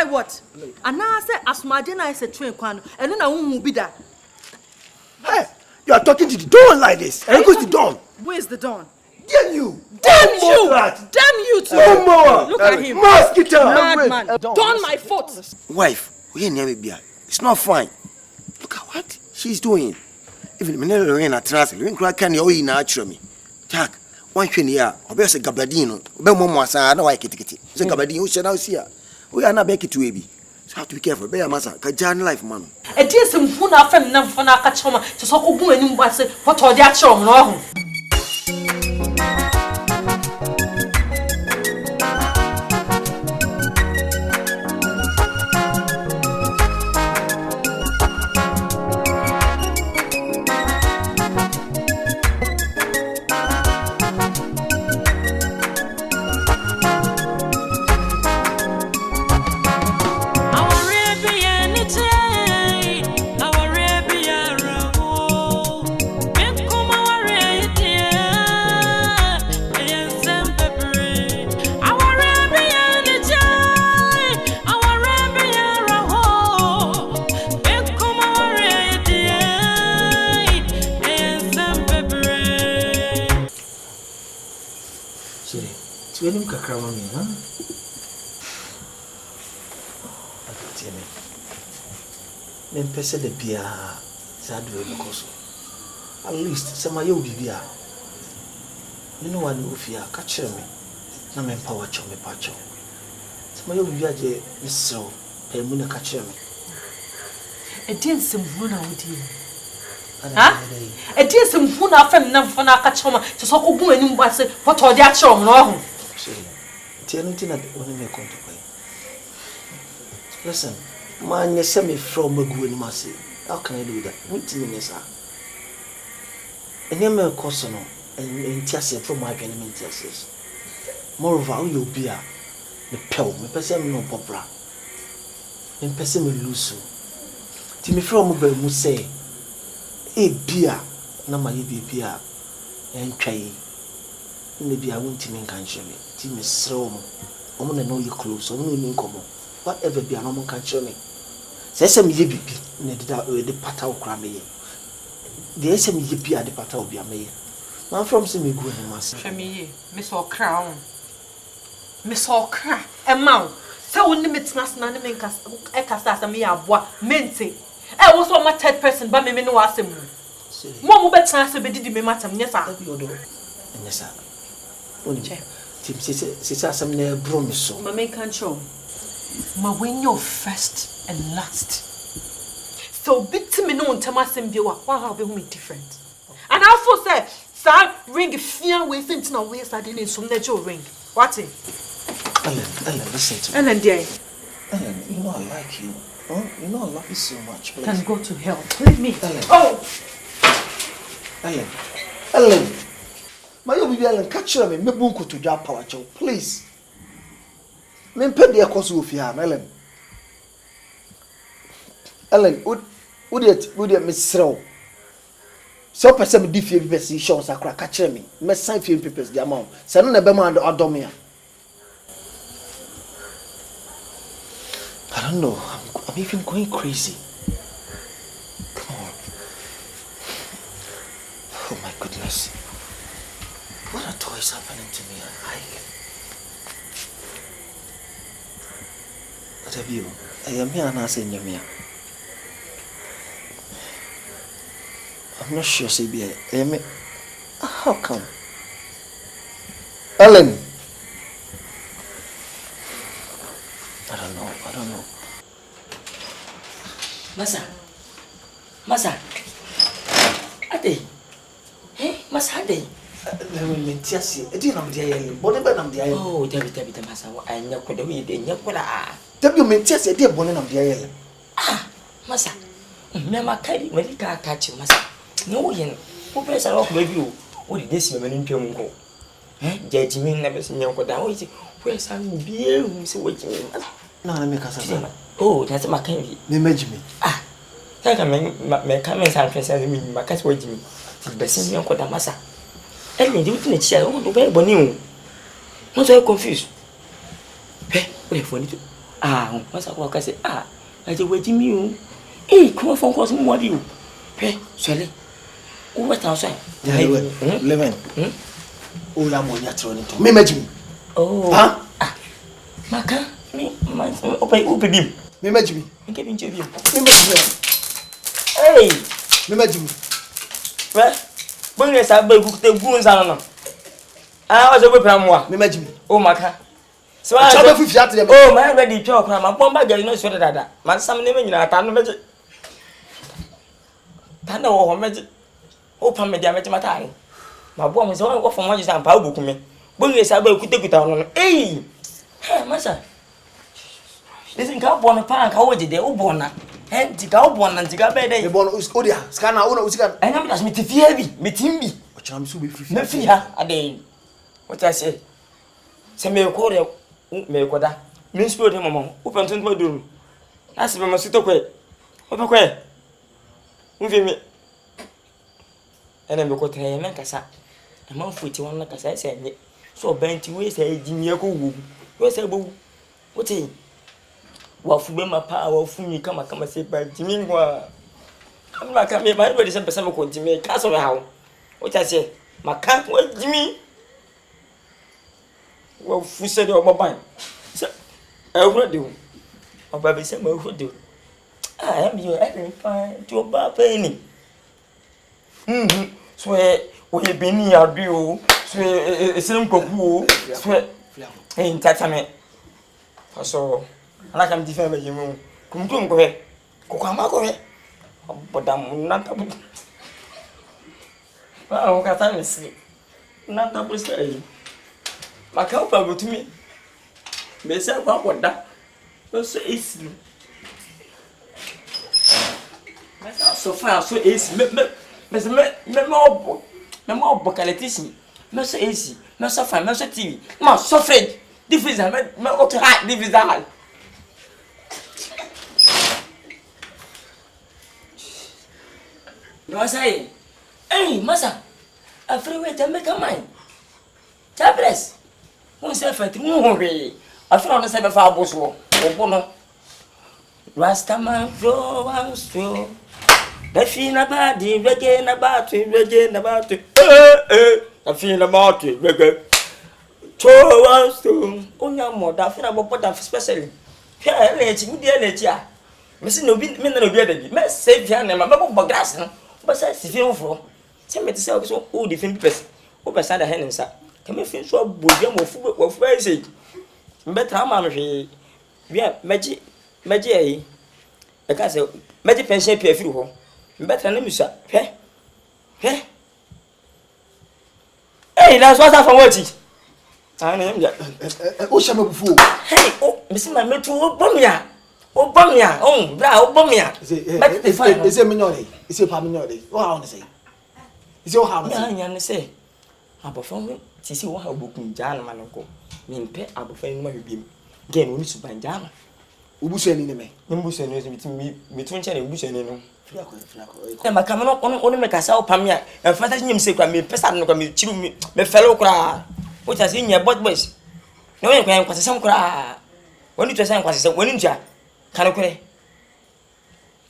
try what? And now I say Asmajena is a twin kwano. And then I won't be that. Hey, you are talking to the Don like this. And who's the Don? Where's the Don? Damn you! Damn you! Damn you too! No more! Look at him. Mosquito! Madman! Don my foot! Wife, it's not fine. Look at what she's doing. Even the minute Lorena trust, you can't you natural me. Jack, one thing here, I'll say Gabadino, Belmont, I don't like it. Say Gabadino, shall I see her? We are not back to baby. So have to be careful. Bear massa, Kajan life, man. A dear some Puna friend, Namfana Kachoma, to so go and what are the action? No. Said the beer, sad way because at least some of you be beer. You know what you fear, catch me. No man power chum me patcho. Some of you be a so, pay Muna catch me. A dear some Muna with you. A dear some Muna friend, Namfana Kachoma, to so go and what are the action? No. Tell me that only may come to play. Listen. Man, you send me from a good massy. How can I do that? What minutes are? And then my cousin and Tiasia from my enemy Tiasis. Moreover, you'll be a pill, me person no popra. Me person will lose. Timmy from a say, a beer, no my beer, and try. Maybe I won't even cancel me. Timmy Strom, I'm gonna know you close, I'm gonna know come. Whatever be a normal cancel me. Say me baby, the pata cram me. The SM yippee at the pata will be a me. Man from see me go in mass. Me, Miss or Crown. Miss or Crown, a mount. So when limits nas name cast a me a bois, mente. I was on my third person, but me no ask him. More better to be did me matter, yes, sir. Yes, sir. Tim says some near broom so. My main control. Ma when you're first and last. So big to me no Tamasim viewer, why have you me different? And also say, sir, ring fear we think no ways I didn't some natural ring. What's it? Ellen, listen to me. Ellen, dear. Ellen, you know I like you. Oh, you know I love you so much. Please. Can go to hell. Leave me. Ellen. Oh! Ellen. My baby Ellen, catch me bunku to drop power chow, please. Men pay the cost of your Ellen. Ellen, would you miss Row? So, person different person shows a crack catch me. Mess sign film papers the amount. Send a bema and Adomia. I don't know. I'm even going crazy. Come on. Oh my goodness. What a toy is happening to me? What have you? I am here and I say, I'm not sure, CBA. How come? Ellen! I don't know. Masa. Ade. Hey, Masa Ade. Oh, David, Masa. I know what the way they know. You mean just a dear bonnet of the island? Ah, Masa. Mamma carry when you can't catch you, Masa. No, you who press a rock with you. What did this woman in Piongo? Eh, Jimmy never seen your down. Where's some beer who's waiting? No, I make us. Oh, that's my candy. Imagine me. Ah, I can make comments and present me, my cat's waiting me. The same young Masa. And you didn't share all the way, but you. Not so confused. Eh, wait for it. Ah, masa kwa kasi aje weji mi o. Eh, come phone calls mo wadi o. Pe, swele. O wata so. Lemon. O ya mo nya tro ni to. Me majimi. Oh. Ha? Maka, me ope bim. Me majimi. Nke bi nche bim. Me majimi. Hey, Me majimi. Well, bonge sa ba ku te gun sa no. Ah, o so be pramwa. Me majimi. Oh maka. So Chaba fifi ate dem. oh, my ready to okra ma bomba gari no so dada. Man sam ne me nyina ta no meje. Ta na wo ho meje. O pa me dia meje mata ai. Ma bo mo so wo fo mo je sam pa obuku me. Bonge sa ba ku te kuta no. Eh. Hey, masa. Listen ka bo no pa ka wo je de o bo na. Ntika wo bo na ntika be de. Me bo no odia. Scanner una usika. Anya me das me tifia bi, me timbi. O chira me so be fifi. Me fi ha ade. What I say? Se me ko re me ko da. Me spirit de mama. O pe ntonto ma duru. Na se be ma sito kwe. O pe kwe. Mo fi me. Ene me ko tren me kasa. Na ma futi won na kasa se nye. So benti we se ejimi e ko wu. We se bo. What say? Wa fu be ma pa wa fu mi kama se ba jimi ngwa. Ama ka me ba be se pesa me ko jimi ka so ha wo. What I say? Maka wa jimi. Wa fu se de oboban. Se ehuro de o. Oba be se ma ehuro de o. Ah, am you every fine to oba penny. So we BENNI adu o. So esim koku o. So ntata me. So ana kam di fa me yemu. Kumtum ko he. Ko ama ko he. Bodam nanta bu. Ah, o ka ta me si. Nanta bu sai. Maka pa botumi. Me se kwa koda. So esi. Me so fa so esi. Me mo bokaletisi. Me so esi. Me so fa, me so TV. Ma so fridge. Di freezer me auto high di freezer. No say. Hey, masa. Afre we te make a mind. Tables. Won se fa ti mu hore. Afre on se be fa aboso. Obo no. Rastaman flow and slow. Bafina badi reggae na batu reggae na batu. Bafina badi reggae. Flow and slow. Onya moda afina bobo da especially. Here lechi mi dia lechi a. Me se no bi me na no bi adabi. Me save ya na ma bobo grass no. Ba say si fin fro. Se me te say so o di fin person. O be sa da hen nsa. Ka me fin so bodia mo fu ai sei. Better ma me hwe. Bia meji ai. E ka say meji pension pia fi ho. Better na musa. Hwe. Hey, that's what I from what it. I know ya. O shame bufu. Hey, oh, Miss my metu obomia. Obomia. Oh, bra obomia. But the fine. Is it minyore? Is it paminyore? What I want to say? Is your house? Ya na say. Abofon sisi wo ha obokun jana manoko. Me mpe abofan no ma hwebiem. Gen oni suban jana. Ubusu ni me. Mbusu ni mi tun nche na ubusu ni no. Fiako. E maka me no ono me kasa opamia. E fata nyim se kwa me pesa no kwa me chiru me felo kra. What has in your bot boys? No one can quite some cry. When you say quite some winning jar, can I cry?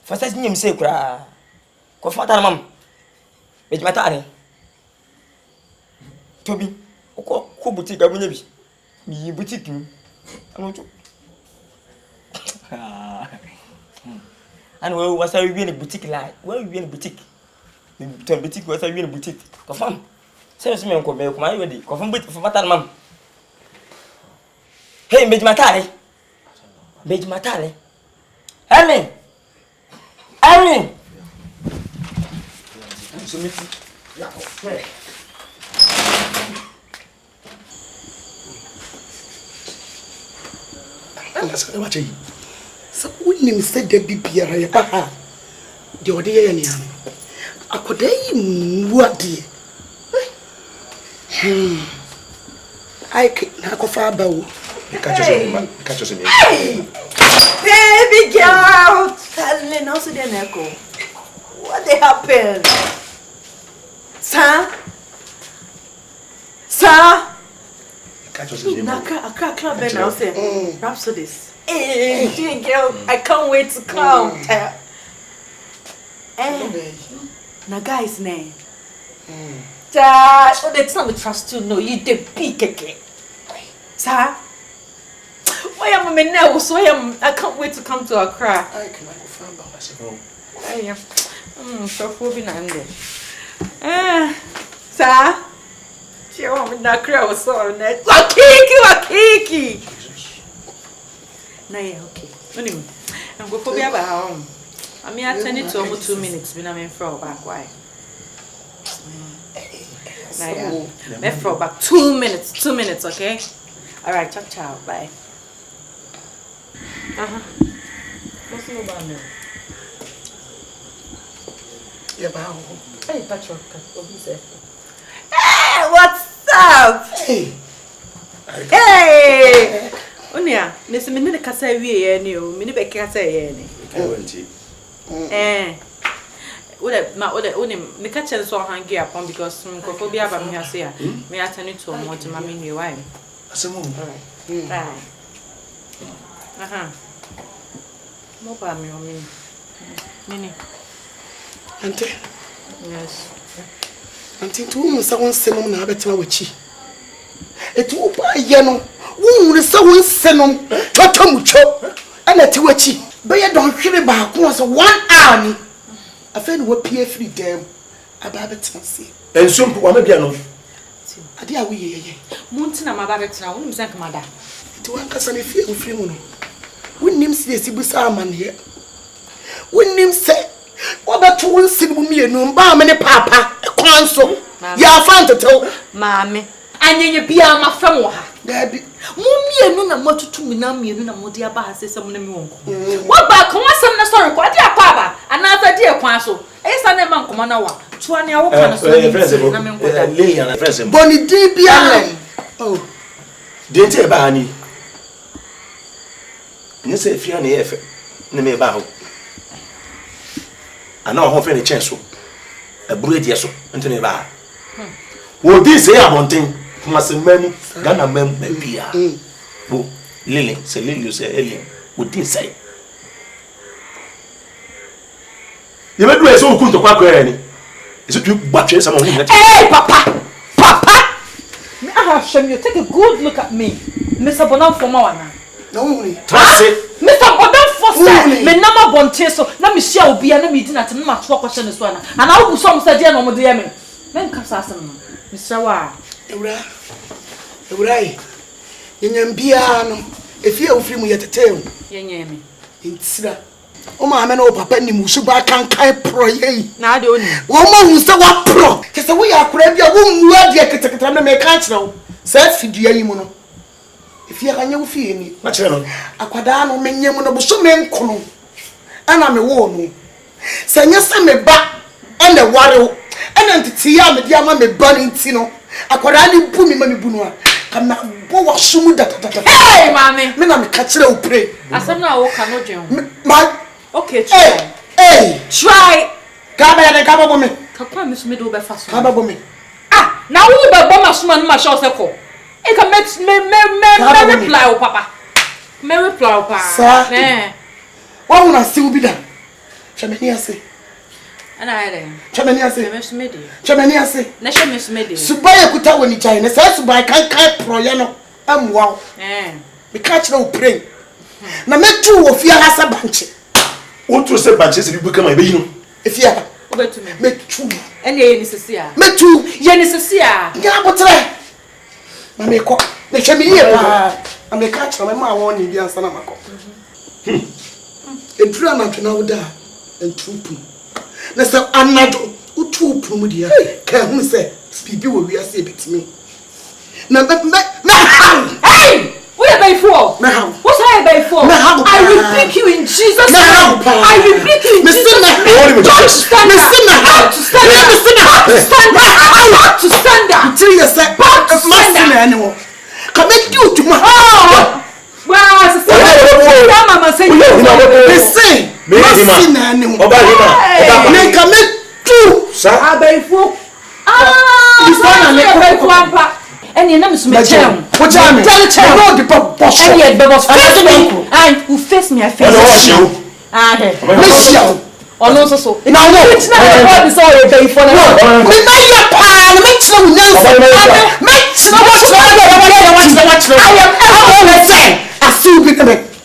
First, as you say, cry. Confata, mum. It's my tare. Toby, who boutique a winner? Me boutique. I want to. And where was I really boutique like? Where you in boutique? You turn boutique was I really boutique? Confirm. Say me uncle, make my ready. Confirm bit for matter, mum. Hey, Bej Matale. Ellen. So when said the BPR, ya pa. The odie ni ano. Akodai muadi. I na kofa bawo. Catch us in Baby girl, Helen also the echo. What they happen? Sir? Catch us in Naka club and I'll say Rhapsodies. Hey, girl, I can't wait to come. Now, guy's name. Oh, that's not the trust to know you the big again. Sir, why am I now? So I can't wait to come to Accra. I can go find by myself. I am. So for being under. Sir, she want me to cry. Was so nice. Wakiki. Nah, okay. Anyway, I'm going for be about home. I mean, I turn it to almost 2 minutes. When I'm in for back, why? Nah, for back 2 minutes. 2 minutes, okay? All right, ciao, bye. What's the about me? Yeah, bow. Hey, Patrick, what you say? Hey, what's up? Hey. Hey. Onia, Miss Minnie Casa, we any, Minnie Casa, any. What only me catch and so hanging upon because Cophobia by me, I say, may I turn it to a more to mammy, your wife. No, by me or me. Minnie. Auntie. Yes. Auntie, two months I won't send them better with you. It will buy yellow. Woo, the someone send them to mucho and a tiwachi. But you don't hear about once 1 hour. I found what PF them about it. And soon, what may be enough. I dear we Mountain, my baby, I won't thank mother. To Uncle Sunny feel free. When him see the Sibusa man here. When him say, what about 2 sin with me and no many papa, a console. You are found to tell Mammy. And you be my family. Daddy. Mummy and no more to me, no me, no more dear bar, says some name. What back? Come on, some story, what dear papa, another dear council. It's a name, Commander. 20 hours, Bonnie Dibia. Oh, didn't you buy any? You say, if you're an effort, name about. I know how fair a chance. A bread, yes, into the bar. Well, this is a mountain. Must mem, Ghana mem, maybe. Oh, Lily, say Lily, say alien. What did say? You may do a so good to quack any. Is it you watch some of him? Hey, Papa! Papa! May I have shown you? Take a good look at me. Mr. Bonham for Moana. no, Trust it. Mr. Bonham for say, me number bonteso, na me share obi na me di na tena ma to question this one. And I will some say dear no mo dear me. Men kasa asem no. Mr. Wa. Ewura, yenyam bia no, efie ofiri mu yetetem. Yenye me. Intira. O ma ame na o papa ni mu suba kankan pro ye. Na de oni. Wo ma hu se wa pro. Kese wo ya akora bia wo mu adie keteketa na me kan kire wo. Sa fidua yi mu no. Efie ka nya wo fie ni. Ma kire no. Akwada no menyem no bo so me nkono. Ana me wo no. Sa nya se me ba ene ware wo. Ena ntiti ya me dia ma me ba ni ntino. Akwada ni bu mi ma me bu no a. Kana bo wa sumu da. Hey, mami. Me na me ka kire wo pray. Asem na wo ka no dwen. Ma okay, try. Hey, try. Gaba bo me. Kakwa me so me do be fa so. Gaba bo me. Ah, na wo be bo ma so ma no ma show se ko. E ka me reply o papa. Me reply o pa. Eh. Wa una si ubi da. Chameni ase. Ana ere. Chameni ase. Me so me di. Chameni ase. Na she me so me di. Subai kuta woni jai na sa subai kan pro ye no. Amwa. Me catch no pray. Na metu wo fia hasa banche. What to say banches if you become a baby? If ya Obetu me. metu. Ene ye ni sisi a. Metu. Ye ni sisi a. Ya botre. Na me ko. Me chemi ye pa. Na me catch na me ma won ni bi ansa na mako. Edura na twena wo da. Entupu. Na se anado utupu mu dia. Ka hu se bibi wo wi ase ebitimi. Na Hey! What are you for? What's are you for? I rebuke you in Jesus' name. I rebuke you in Jesus' name. Don't stand up. To stand up. To stand up. I want to stand up. Tell yourself, animal. Come and do to my well, Mama said, listen, animal. Make a make two. I beg for. Ah, and your name is Michelle. What time? No, the boss. And face me. And you face me, I face you. Miss you. Or no, so. Now, no. It's not a problem, it's all a day for the no. We made your pan. Make no I am everywhere. I feel big.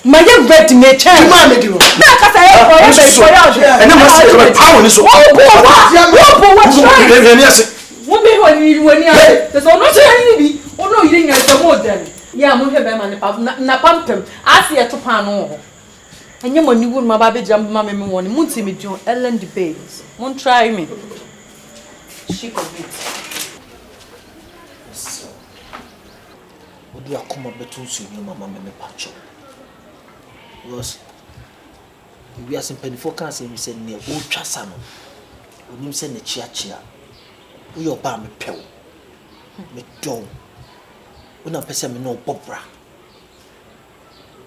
My young red to me, child. You might make it. No, because I have and then what's the power is so. What's right? Woman, when you are, there's no saying, oh no, you didn't get the more than. Yeah, I'm here by my napampum. I see a topano. And you when you would my baby jump, mammy, one, won't see me, John Ellen debates. Won't try me. She could be. Would you come up between you, mamma, and patch? Was we are some penny for cancer, we said near old Chasano. When you send a chia. We are balm a pill. Me dog. When I person me no bobra.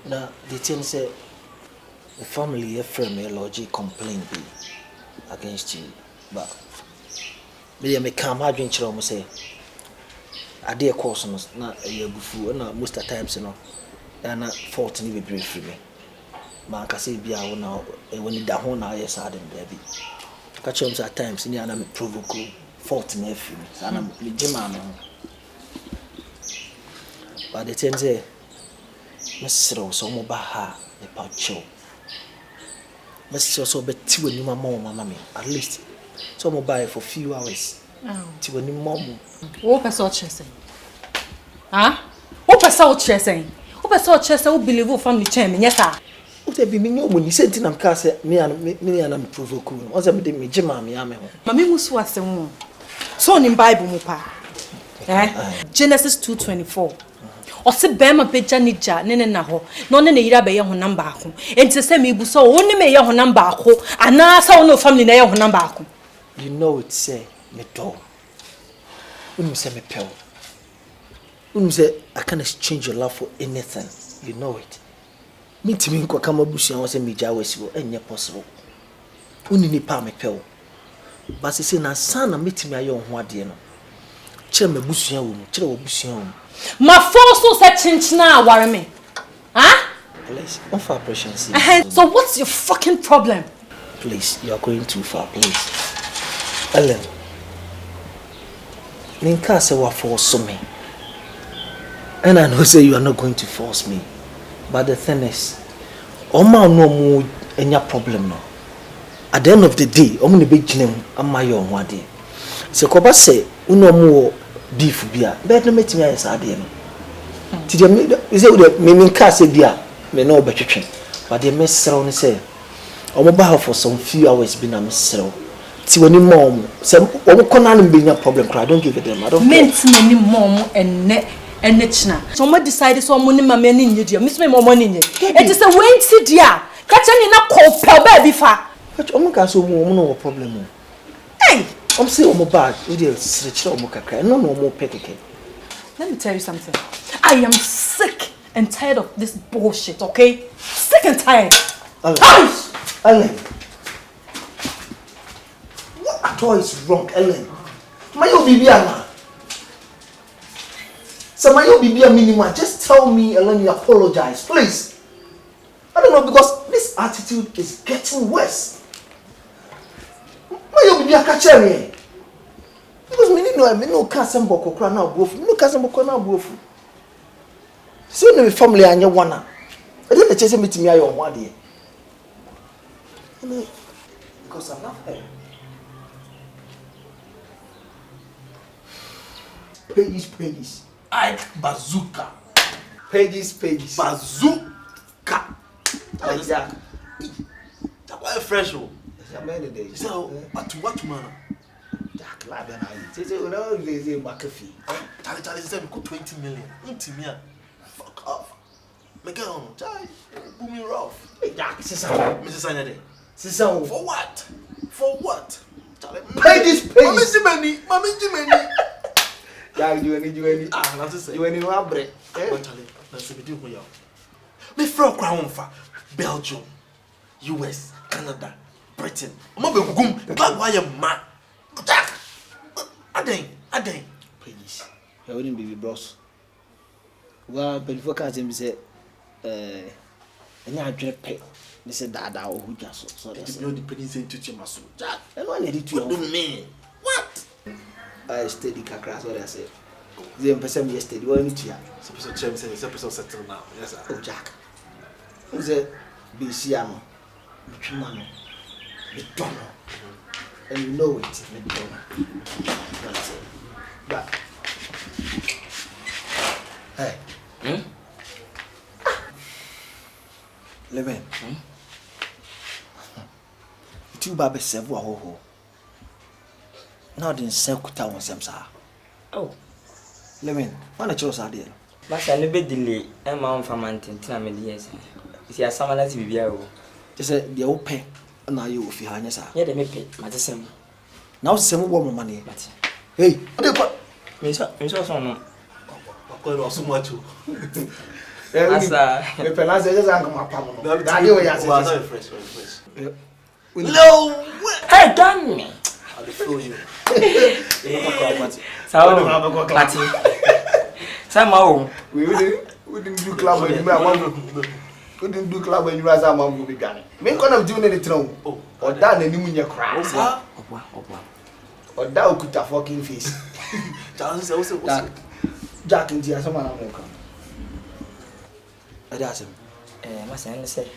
Now the thing say the family a friend me logic complaint be against you. But me come hard drink chiro say I dare course na a year before na most of the times you know and not fault ni be brave for me. Man can say be a now when you da ho na yes I dem there be. Catch him at times ni ana me provoke fault na free me. So ana me jema me. But the thing say mesro so mo ba ha me pa chill. Mesro so be ti woni mama me at least so mo buy for few hours. Ti woni mom. Wo person chese. Ah? Wo person chese. Wo person chese wo believe wo family chain me yes sir. What be me no money senti nam ka say me and provoke no. O say me dey me jema me ame ho. Mama musu asem. So in Bible mo pa. Genesis 2:24. Ose bema beja nija ne na ho. No ne yira be ye ho number ako. Enti se me bu so wo ne me ye ho number ako. Ana sa wo no family na ye ho number ako. You know it say me do. When say me pel. When say I can exchange your love for anything. You know it. Me timi nko kama busia wo say me ja wasiwo enye possible. Uni ni pa me pel. But say na sana metimi aye ho ade no. Kire me busia wo mu, kire wo busia wo mu. My force say chinchina aware me. Huh? Please, don't for pressure. So what's your fucking problem? Please, you are going too far, please. Ellen. Ninka say wa force me. And I know say you are not going to force me. But the thing is, Oma no more any problem no. At the end of the day, Omo ne be ginem ama your ho ade. Se koba say uno mo beef bia, but no metimi aye sa ade no. Ti de me is it me nka say bia, me no betwetwe. But the mesrew ne say Omo ba for some few hours be na mesrew. Ti woni mom, say Omo kona no be nya problem, I don't give a damn. I don't mint many mom and china. So my decided so money my men in you. Miss me more money. It is a wait sit dear. Catch any na call per baby fa. But Omo so no problem. Hey, I'm say Omo bad. We dey stretch Omo kakra. No more peteke. Let me tell you something. I am sick and tired of this bullshit, okay? Sick and tired. Ellen. What at all is wrong, Ellen? Mayo Bibiana. So Mayo Bibia minima, just tell me, Ellen, you apologize, please. I don't know, because this attitude is getting worse. Mayo Bibia kachere. Because me no cousin boko kra na obuofu. Me no cousin boko na obuofu. So no family anya wana. I don't chase me to me ayo ho ade. Because I love her. Pages. I bazooka. Pages. Bazooka. Yeah. That was fresh. Yeah, many days. So, at what man? Jack Laban, I say, no, they say McAfee. Charlie said, 20 million. Into me. Fuck off. Make it on. Booming rough. Jack, Mrs. Anyade. Sister, For what? For what? Pages. Mami Jimeni. Jack, you any. Ah, that's it. You any no break. Charlie, let's see me me from crown for Belgium, US, Canada, Britain. Mo be gum, glad why you man. Jack. Aden. Please. I wouldn't be boss. Well, but if you can't say, and I drip pay. They said that I will just so that's no dependency to my soul. Jack, and one edit to what do you mean? What? I steady cacras, what I say. The person yesterday, what you hear? Suppose James says, episode settled now. Yes, sir. Oh, Jack. Who's a BCM? Chumano. The donor. And you know it, the donor. That's it. But, hey. Leven. Two baby several ho. Now the Sekuta on Samsa. Oh. Leven, one of yours are there. Master, no be delay. I'm on for mountain. Tina me yes. See, I summon us be here. Just say the old pay. And now you will feel highness. Yeah, they may pay. Madison. Now, some woman money. Hey, what do you put? Miss Osman. I so much. Asa, me penance just hang my palm. That you are fresh. No, hey, damn me. I'll show you. So, Patty. Somehow, we didn't do club when you were we didn't do club when you were a man will be done. Make one of doing any throne. Or done any in your crowds. Or thou could have fucking face. Jack and Tia, someone will come. That's him. My son said,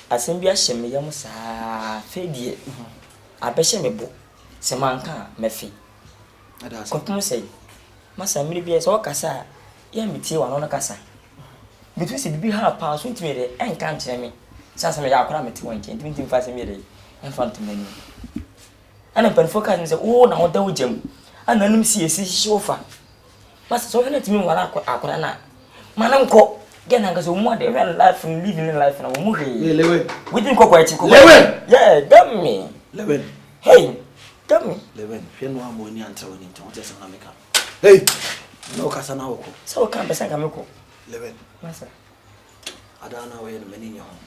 I send you a shimmy, young sir, fade. I bet you me book. Semanka, me fee. That's what say. Massa, maybe as all cassa. Yeah, me tea one on a cassa. Between the big half pounds, went to me and can't tell me. Sasame, I cram it 25 minutes in front of me. And I'm focusing and say, oh, now don't jam. And then see a chauffeur. Master, so let me what I could not. Madam Cock. Get a more than life and living in life and a movie. We didn't go quite. Yeah, damn me. Leven. Hey, damn me. Leven. Fen one money and throwing into just America. Hey, no Casanao. So can't be Sankamiko. Leven. Master. I don't know where the men in your home.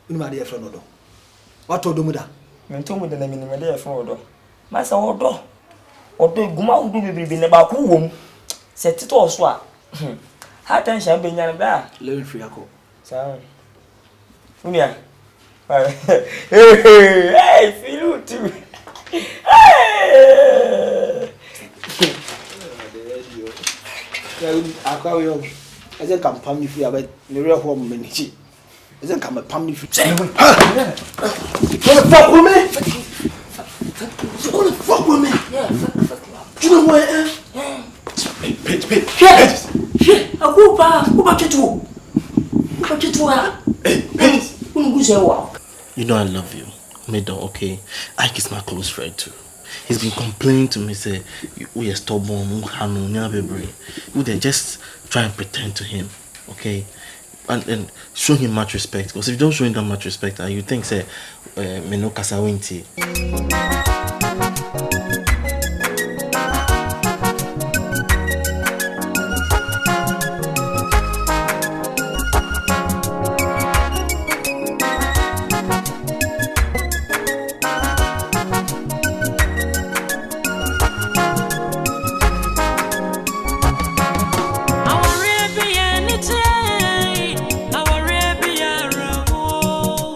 You my dear friend, Odo. What to do with that? Men told me the name in my dear friend, Odo. Master Odo. Odo Guma will be in about whom set it all swap. Attention, being a bear. Living free, Uncle. Sorry. Hey, feel too. Hey! I call you. I said, come pump if you have a real home minute. Isn't come a pump if you say, you want to fuck with me? You want to fuck with me? Yeah, fuck. You know where? Pit. Shit, a good bar. Who about you two? You know I love you, Middle, okay? Ike is my close friend too. He's been complaining to me, say, we are stubborn, we just try and pretend to him, okay? And show him much respect. Because if you don't show him that much respect, you think, say, me no kasa winti.